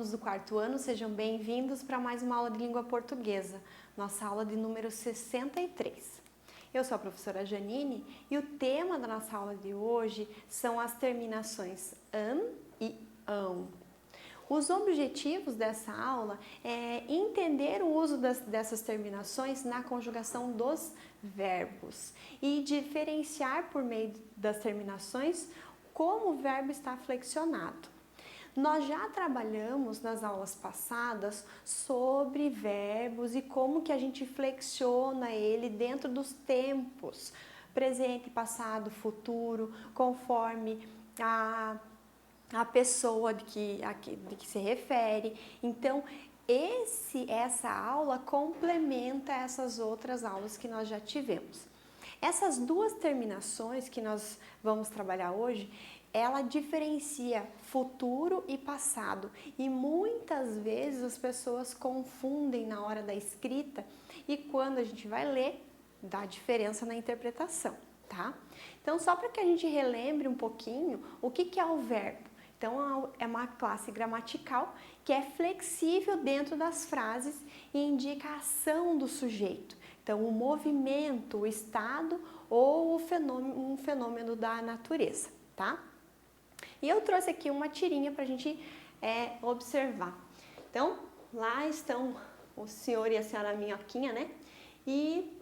alunos do quarto ano, sejam bem-vindos para mais uma aula de língua portuguesa, nossa aula de número 63. Eu sou a professora Janine e o tema da nossa aula de hoje são as terminações an e ão. Os objetivos dessa aula é entender o uso dessas terminações na conjugação dos verbos e diferenciar por meio das terminações como o verbo está flexionado. Nós já trabalhamos nas aulas passadas sobre verbos e como que a gente flexiona ele dentro dos tempos, presente, passado, futuro, conforme a pessoa de que se refere. Então, essa aula complementa essas outras aulas que nós já tivemos. Essas duas terminações que nós vamos trabalhar hoje, ela diferencia futuro e passado e muitas vezes as pessoas confundem na hora da escrita e quando a gente vai ler, dá diferença na interpretação, tá? Então, só para que a gente relembre um pouquinho o que é o verbo. Então, é uma classe gramatical que é flexível dentro das frases e indica a ação do sujeito. Então, o movimento, o estado ou um fenômeno da natureza, tá? E eu trouxe aqui uma tirinha para a gente observar. Então, lá estão o senhor e a senhora Minhoquinha, né? E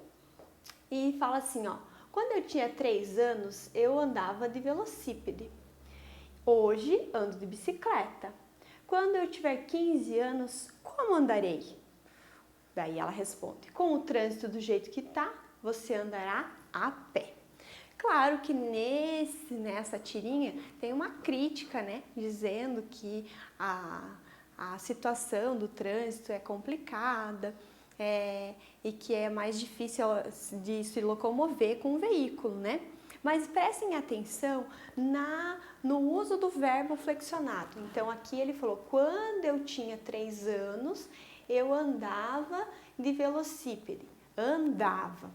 fala assim, ó. Quando eu tinha 3 anos, eu andava de velocípede. Hoje, ando de bicicleta. Quando eu tiver 15 anos, como andarei? Daí ela responde, com o trânsito do jeito que tá, você andará a pé. Claro que nessa tirinha tem uma crítica, né, dizendo que a situação do trânsito é complicada e que é mais difícil de se locomover com um veículo, né? Mas prestem atenção no uso do verbo flexionado. Então aqui ele falou, quando eu tinha 3 anos, eu andava de velocípede, andava.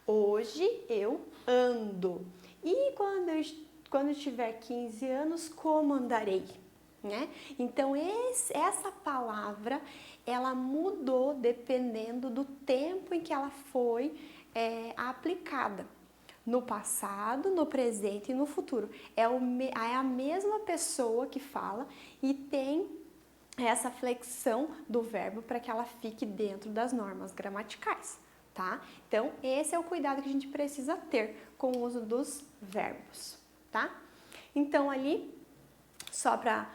Hoje eu ando. E quando eu tiver 15 anos, como andarei? Né? Então, essa palavra, ela mudou dependendo do tempo em que ela foi aplicada. No passado, no presente e no futuro. É a mesma pessoa que fala e tem essa flexão do verbo para que ela fique dentro das normas gramaticais. Tá? Então, esse é o cuidado que a gente precisa ter com o uso dos verbos, tá? Então, ali, só para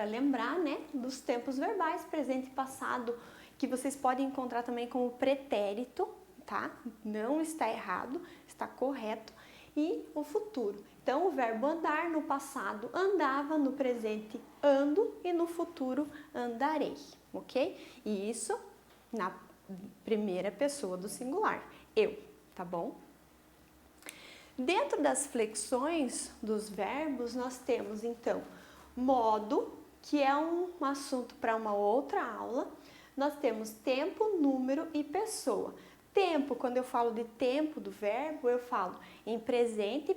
lembrar, né, dos tempos verbais, presente e passado, que vocês podem encontrar também como pretérito, tá? Não está errado, está correto. E o futuro. Então, o verbo andar no passado, andava, no presente, ando e no futuro, andarei, ok? E isso na primeira pessoa do singular, eu, tá bom? Dentro das flexões dos verbos, nós temos, então, modo, que é um assunto para uma outra aula. Nós temos tempo, número e pessoa. Tempo, quando eu falo de tempo do verbo, eu falo em presente,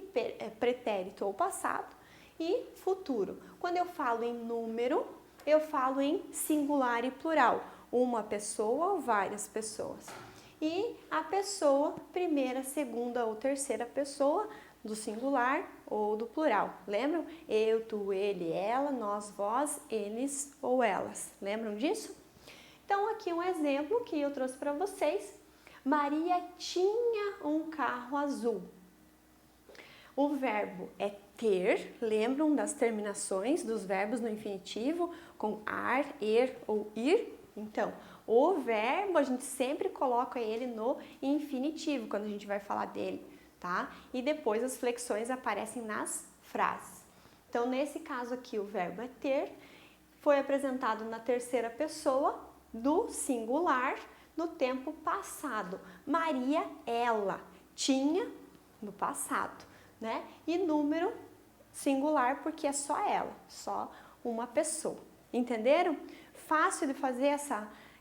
pretérito ou passado e futuro. Quando eu falo em número, eu falo em singular e plural. Uma pessoa ou várias pessoas. E a pessoa, primeira, segunda ou terceira pessoa do singular ou do plural. Lembram? Eu, tu, ele, ela, nós, vós, eles ou elas. Lembram disso? Então, aqui um exemplo que eu trouxe para vocês. Maria tinha um carro azul. O verbo é ter, lembram das terminações dos verbos no infinitivo com ar, er ou ir? Então, o verbo a gente sempre coloca ele no infinitivo quando a gente vai falar dele, tá? E depois as flexões aparecem nas frases. Então, nesse caso aqui, o verbo é ter, foi apresentado na terceira pessoa do singular no tempo passado. Maria, ela, tinha no passado, né? E número singular porque é só ela, só uma pessoa. Entenderam? Fácil de fazer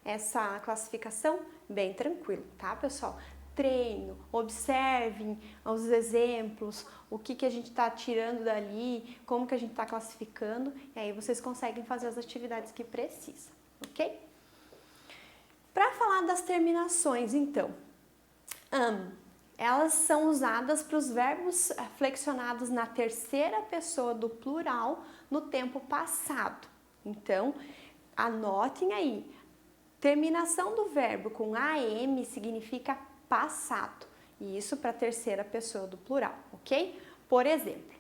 essa classificação? Bem tranquilo, tá, pessoal? treino, observem os exemplos, o que a gente está tirando dali, como que a gente está classificando, e aí vocês conseguem fazer as atividades que precisam, ok? Para falar das terminações, então, elas são usadas para os verbos flexionados na terceira pessoa do plural no tempo passado. Então, anotem aí. Terminação do verbo com AM significa passado. E isso para a terceira pessoa do plural, ok? Por exemplo,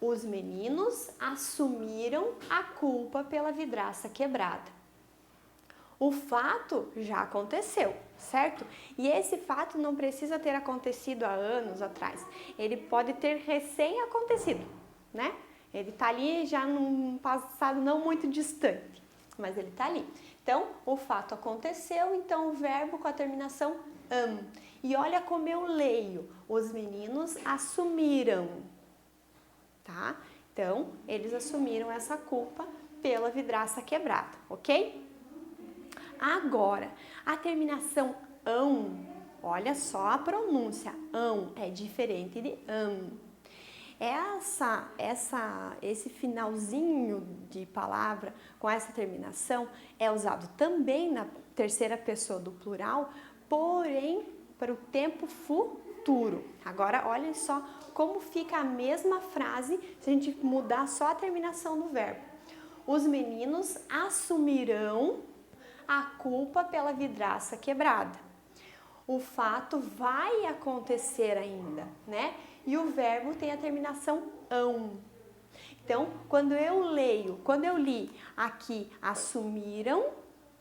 os meninos assumiram a culpa pela vidraça quebrada. O fato já aconteceu, certo? E esse fato não precisa ter acontecido há anos atrás. Ele pode ter recém-acontecido, né? Ele está ali já num passado não muito distante, mas ele está ali. Então, o fato aconteceu, então o verbo com a terminação am. E olha como eu leio. Os meninos assumiram, tá? Então, eles assumiram essa culpa pela vidraça quebrada, ok? Agora, a terminação ão, olha só a pronúncia, ão é diferente de esse finalzinho de palavra com essa terminação é usado também na terceira pessoa do plural, porém para o tempo futuro. Agora, olhem só como fica a mesma frase se a gente mudar só a terminação do verbo. Os meninos assumirão a culpa pela vidraça quebrada. O fato vai acontecer ainda, né? E o verbo tem a terminação ão. Então, quando eu li aqui assumiram,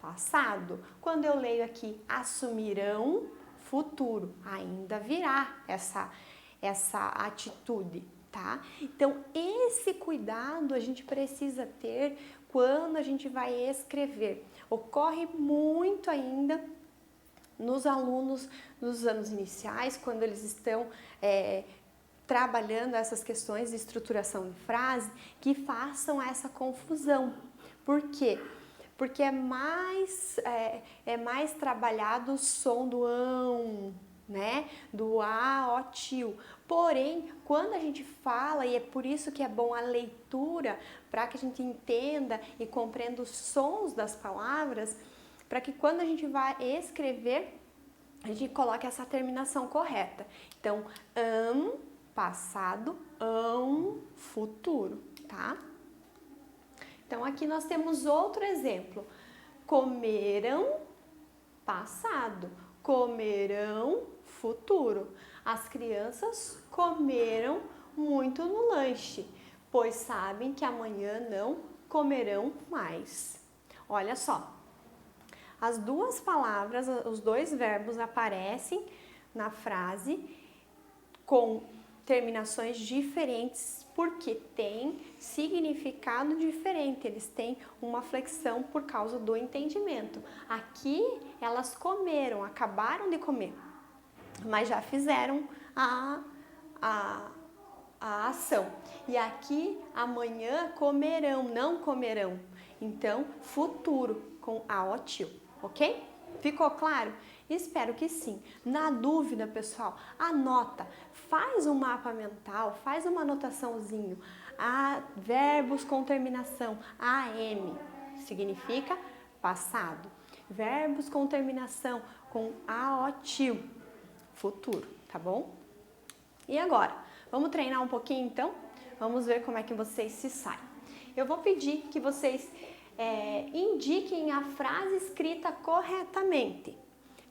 passado. Quando eu leio aqui assumirão, futuro. Ainda virá essa atitude, tá? Então, esse cuidado a gente precisa ter quando a gente vai escrever. Ocorre muito ainda nos alunos nos anos iniciais, quando eles estão trabalhando essas questões de estruturação de frase, que façam essa confusão. Por quê? Porque é mais trabalhado o som do ão, né? Do a, o, tio. Porém, quando a gente fala, e é por isso que é bom a leitura, para que a gente entenda e compreenda os sons das palavras, para que quando a gente vai escrever, a gente coloque essa terminação correta. Então, passado, futuro, tá? Então, aqui nós temos outro exemplo. Comeram, passado. Comerão, futuro. As crianças comeram muito no lanche, pois sabem que amanhã não comerão mais. Olha só, as duas palavras, os dois verbos aparecem na frase com terminações diferentes, porque tem significado diferente, eles têm uma flexão por causa do entendimento. Aqui elas comeram, acabaram de comer, mas já fizeram a ação. E aqui amanhã comerão, não comerão. Então, futuro com a o tio, ok? Ficou claro? Espero que sim. Na dúvida, pessoal, anota, faz um mapa mental, faz uma anotaçãozinho. Verbos com terminação AM significa passado. Verbos com terminação com AOTIL, futuro, tá bom? E agora, vamos treinar um pouquinho então? Vamos ver como é que vocês se saem. Eu vou pedir que vocês indiquem a frase escrita corretamente.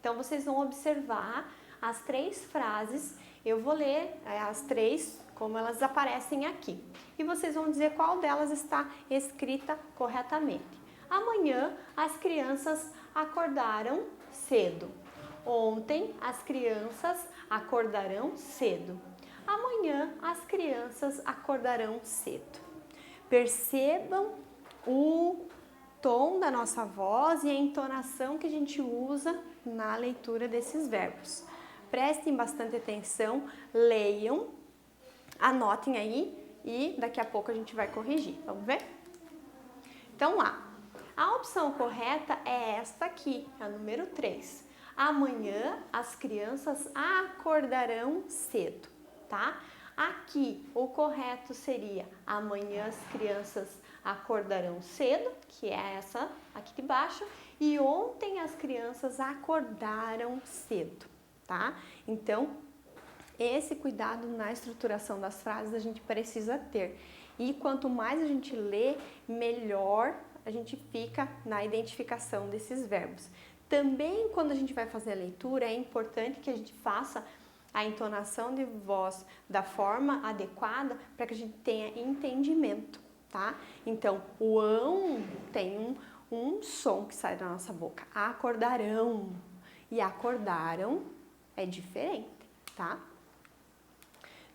Então, vocês vão observar as três frases, eu vou ler as três como elas aparecem aqui. E vocês vão dizer qual delas está escrita corretamente. Amanhã, as crianças acordaram cedo. Ontem, as crianças acordarão cedo. Amanhã, as crianças acordarão cedo. Percebam o tom da nossa voz e a entonação que a gente usa na leitura desses verbos. Prestem bastante atenção, leiam, anotem aí e daqui a pouco a gente vai corrigir. Vamos ver? Então lá, a opção correta é esta aqui, a número 3. Amanhã as crianças acordarão cedo, tá? Aqui o correto seria amanhã as crianças acordarão cedo, que é essa aqui de baixo, e ontem as crianças acordaram cedo, tá? Então, esse cuidado na estruturação das frases a gente precisa ter. E quanto mais a gente lê, melhor a gente fica na identificação desses verbos. Também quando a gente vai fazer a leitura, é importante que a gente faça a entonação de voz da forma adequada para que a gente tenha entendimento, tá? Então, o ão tem um som que sai da nossa boca. Acordarão e acordaram é diferente, tá?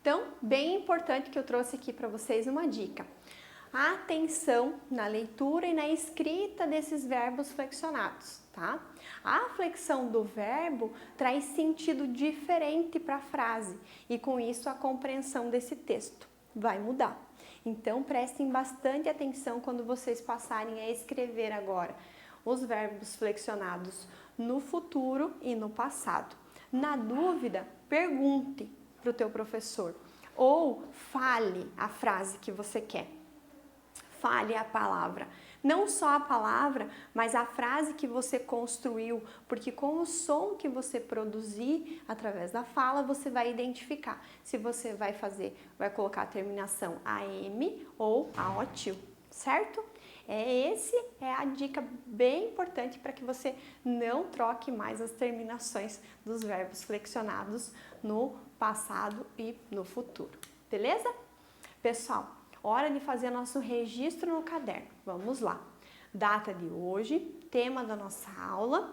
Então, bem importante que eu trouxe aqui para vocês uma dica. Atenção na leitura e na escrita desses verbos flexionados, tá? A flexão do verbo traz sentido diferente para a frase e com isso a compreensão desse texto vai mudar. Então prestem bastante atenção quando vocês passarem a escrever agora os verbos flexionados no futuro e no passado. Na dúvida, pergunte para o teu professor ou fale a frase que você quer. Fale a palavra. Não só a palavra, mas a frase que você construiu, porque com o som que você produzir através da fala, você vai identificar se você vai colocar a terminação AM ou AOTIL, certo? Essa é a dica bem importante para que você não troque mais as terminações dos verbos flexionados no passado e no futuro, beleza? Pessoal, hora de fazer nosso registro no caderno. Vamos lá. Data de hoje, tema da nossa aula.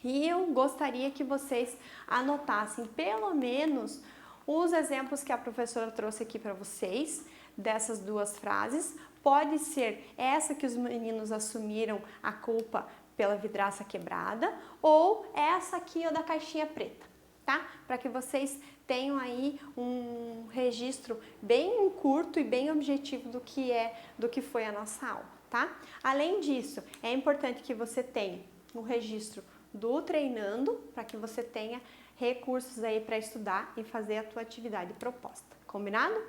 E eu gostaria que vocês anotassem pelo menos os exemplos que a professora trouxe aqui para vocês, dessas duas frases. Pode ser essa que os meninos assumiram a culpa pela vidraça quebrada, ou essa aqui da caixinha preta, tá? Para que vocês tenham aí um registro bem curto e bem objetivo do que foi a nossa aula, tá? Além disso, é importante que você tenha um registro do treinando, para que você tenha recursos aí para estudar e fazer a tua atividade proposta, combinado?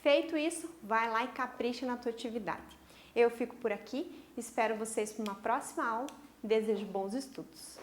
Feito isso, vai lá e capricha na tua atividade. Eu fico por aqui, espero vocês para uma próxima aula, desejo bons estudos.